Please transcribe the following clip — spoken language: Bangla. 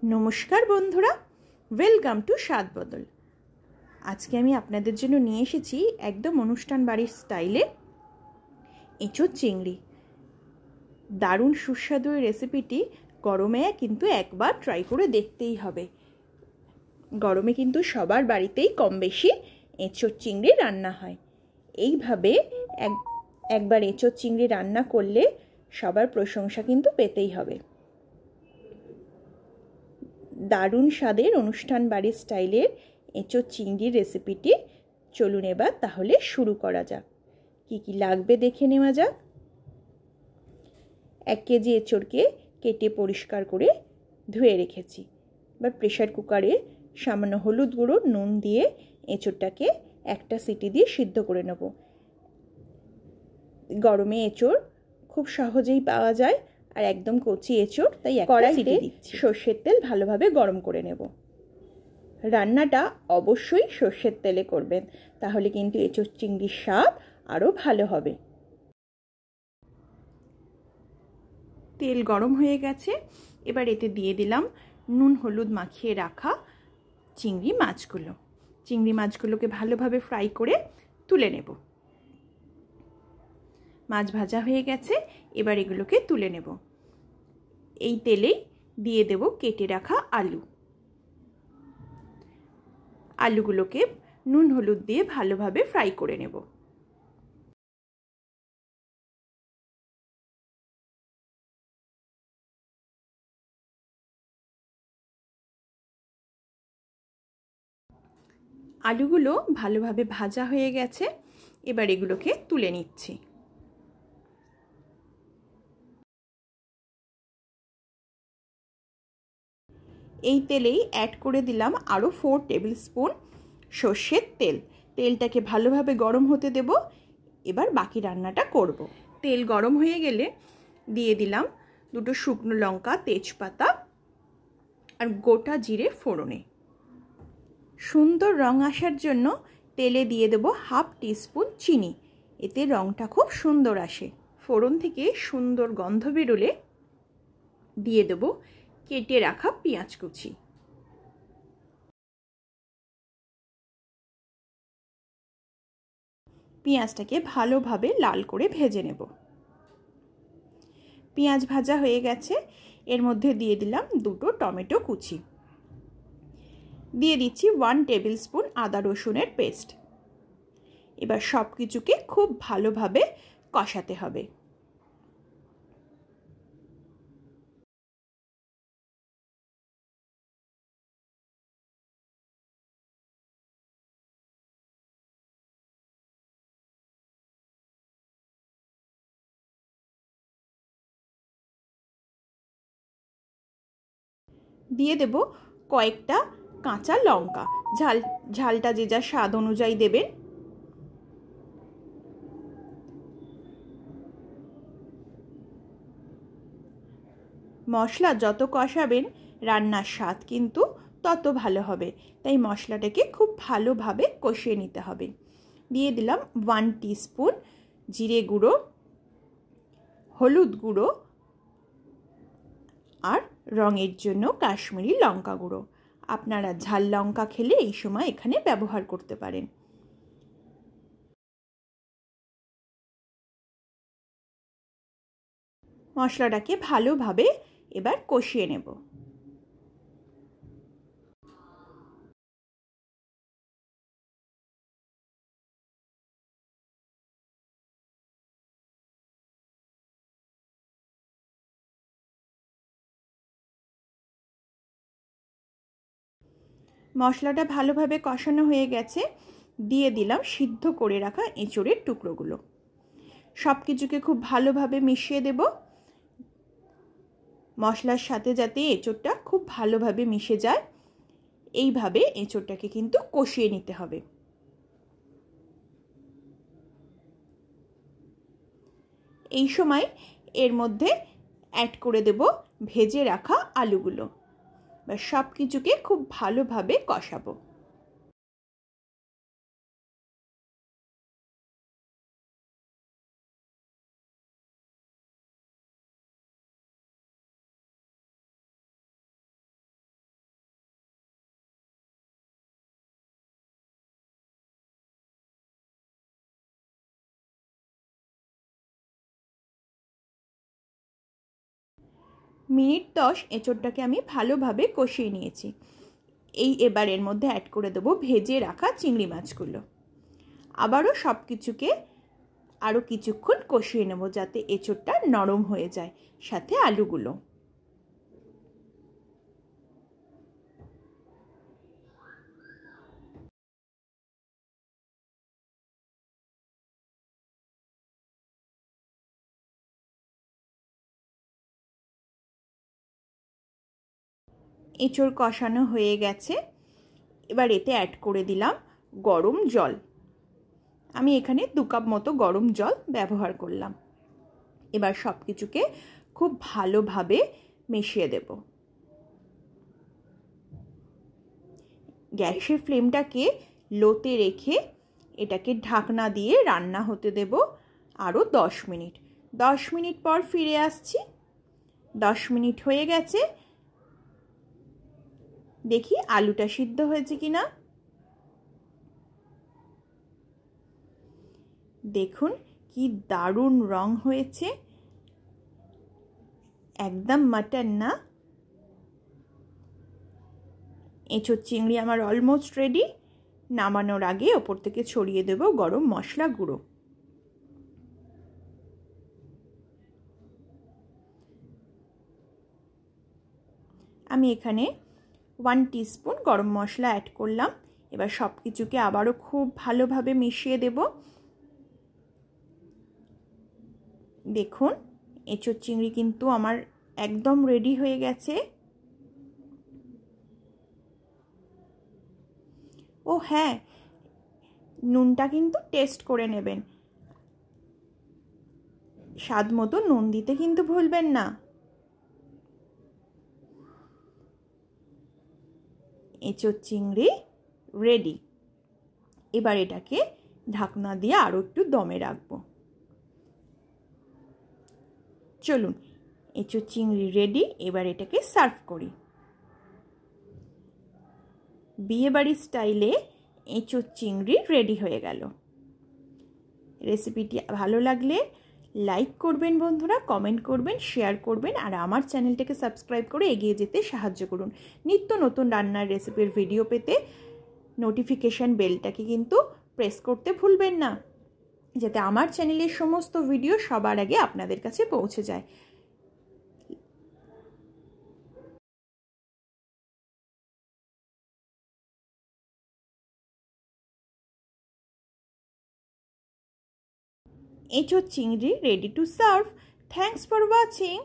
নমস্কার বন্ধুরা, ওয়েলকাম টু স্বাদ বদল। আজকে আমি আপনাদের জন্য নিয়ে এসেছি একদম অনুষ্ঠান বাড়ির স্টাইলে এঁচোড় চিংড়ি। দারুণ সুস্বাদু এই রেসিপিটি গরমে কিন্তু একবার ট্রাই করে দেখতেই হবে। গরমে কিন্তু সবার বাড়িতেই কম বেশি এঁচোড় চিংড়ি রান্না হয়। এইভাবে একবার এঁচোড় চিংড়ি রান্না করলে সবার প্রশংসা কিন্তু পেতেই হবে। দারুণ স্বাদের অনুষ্ঠান বাড়ির স্টাইলের এঁচোড় চিংড়ির রেসিপিটি চলুন এবার তাহলে শুরু করা যাক। কি কি লাগবে দেখে নেওয়া যাক। 1 কেজি এঁচোড়কে কেটে পরিষ্কার করে ধুয়ে রেখেছি। এবার প্রেসার কুকারে সামান্য হলুদ গুঁড়ো, নুন দিয়ে এঁচোড়টাকে একটা সিটি দিয়ে সিদ্ধ করে নেব। গরমে এঁচোড় খুব সহজেই পাওয়া যায় আর একদম কচি এঁচোড়, তাই কড়াইতে সর্ষের তেল ভালোভাবে গরম করে নেব। রান্নাটা অবশ্যই সর্ষের তেলে করবেন, তাহলে কিন্তু এঁচোড় চিংড়ির স্বাদ আরও ভালো হবে। তেল গরম হয়ে গেছে, এবার এতে দিয়ে দিলাম নুন হলুদ মাখিয়ে রাখা চিংড়ি মাছগুলো। চিংড়ি মাছগুলোকে ভালোভাবে ফ্রাই করে তুলে নেব। মাছ ভাজা হয়ে গেছে, এবার এগুলোকে তুলে নেব। এই তেলেই দিয়ে দেব কেটে রাখা আলু। আলুগুলোকে নুন হলুদ দিয়ে ভালোভাবে ফ্রাই করে নেব। আলুগুলো ভালোভাবে ভাজা হয়ে গেছে, এবার এগুলোকে তুলে নিচ্ছি। এই তেলেই অ্যাড করে দিলাম আরও 4 টেবিল স্পুন সর্ষের তেল। তেলটাকে ভালোভাবে গরম হতে দেব। এবার বাকি রান্নাটা করব। তেল গরম হয়ে গেলে দিয়ে দিলাম 2 শুকনো লঙ্কা, তেজপাতা আর গোটা জিরে ফোড়নে। সুন্দর রং আসার জন্য তেলে দিয়ে দেব 1/2 টিস্পুন চিনি, এতে রংটা খুব সুন্দর আসে। ফোড়ন থেকে সুন্দর গন্ধ বেরোলে দিয়ে দেব কেটে রাখা পেঁয়াজ কুচি। পেঁয়াজটাকে ভালোভাবে লাল করে ভেজে নেব। পেঁয়াজ ভাজা হয়ে গেছে, এর মধ্যে দিয়ে দিলাম 2 টমেটো কুচি। দিয়ে দিচ্ছি 1 টেবিল স্পুন আদা রসুনের পেস্ট। এবার সব কিছুকে খুব ভালোভাবে কষাতে হবে। দিয়ে দেব কয়েকটা কাঁচা লঙ্কা। ঝালটা যে যা স্বাদ অনুযায়ী দেবেন। মশলা যত কষাবেন রান্নার স্বাদ কিন্তু তত ভালো হবে, তাই মশলাটাকে খুব ভালোভাবে কষিয়ে নিতে হবে। দিয়ে দিলাম 1 টিস্পুন জিরে গুঁড়ো, হলুদ গুঁড়ো আর রঙের জন্য কাশ্মীরি লঙ্কা গুঁড়ো। আপনারা ঝাল লঙ্কা খেলে এই সময় এখানে ব্যবহার করতে পারেন। মশলাটাকে ভালোভাবে এবার কষিয়ে নেব। মশলাটা ভালোভাবে কষানো হয়ে গেছে, দিয়ে দিলাম সিদ্ধ করে রাখা এঁচোড়ের টুকরোগুলো। সব কিছুকে খুব ভালোভাবে মিশিয়ে দেব। মশলার সাথে যাতে এঁচোড়টা খুব ভালোভাবে মিশে যায়, এইভাবে এঁচোড়টাকে কিন্তু কষিয়ে নিতে হবে। এই সময় এর মধ্যে অ্যাড করে দেব ভেজে রাখা আলুগুলো। সব কিছুকে খুব ভালোভাবে কষাবো। মিনিট 10 এঁচোড়টাকে আমি ভালোভাবে কষিয়ে নিয়েছি। এবার এর মধ্যে অ্যাড করে দেবো ভেজে রাখা চিংড়ি মাছগুলো। আবারও সব কিছুকে আরও কিছুক্ষণ কষিয়ে নেব যাতে এঁচোড়টা নরম হয়ে যায়, সাথে আলুগুলো। এঁচোড় কষানো হয়ে গেছে। এবার এতে অ্যাড করে দিলাম গরম জল। আমি এখানে 2 কাপ মতো গরম জল ব্যবহার করলাম। এবার সব কিছুকে খুব ভালোভাবে মিশিয়ে দেব। গ্যাসের ফ্লেমটাকে লোতে রেখে এটাকে ঢাকনা দিয়ে রান্না হতে দেব আরও 10 মিনিট। 10 মিনিট পর ফিরে আসছি। 10 মিনিট হয়ে গেছে। দেখি আলুটা সিদ্ধ হয়েছে কিনা। দেখুন কি দারুণ রং হয়েছে, একদম মাটন না। এঁচোড় চিংড়ি আমার অলমোস্ট রেডি। নামানোর আগে ওপর থেকে ছড়িয়ে দেব গরম মশলা গুঁড়ো। আমি এখানে 1 টিস্পুন গরম মশলা অ্যাড করলাম। এবার সব কিছুকে আবারও খুব ভালোভাবে মিশিয়ে দেব। দেখুন এঁচোড় চিংড়ি কিন্তু আমার একদম রেডি হয়ে গেছে। ও হ্যাঁ, নুনটা কিন্তু টেস্ট করে নেবেন। স্বাদ মতো নুন দিতে কিন্তু ভুলবেন না। এঁচোড় চিংড়ি রেডি। এবার এটাকে ঢাকনা দিয়ে আরও একটু দমে রাখবো। চলুন, এঁচোড় চিংড়ি রেডি। এবার এটাকে সার্ভ করি। বিয়েবাড়ির স্টাইলে এঁচোড় চিংড়ি রেডি হয়ে গেল। রেসিপিটি ভালো লাগলে লাইক করবেন বন্ধুরা, কমেন্ট করবেন, শেয়ার করবেন আর আমার চ্যানেলটাকে সাবস্ক্রাইব করে এগিয়ে যেতে সাহায্য করুন। নিত্য নতুন রান্নার রেসিপির ভিডিও পেতে নোটিফিকেশান বেলটাকে কিন্তু প্রেস করতে ভুলবেন না, যাতে আমার চ্যানেলের সমস্ত ভিডিও সবার আগে আপনাদের কাছে পৌঁছে যায়। এঁচোড় চিংড়ি ready to serve. Thanks for watching.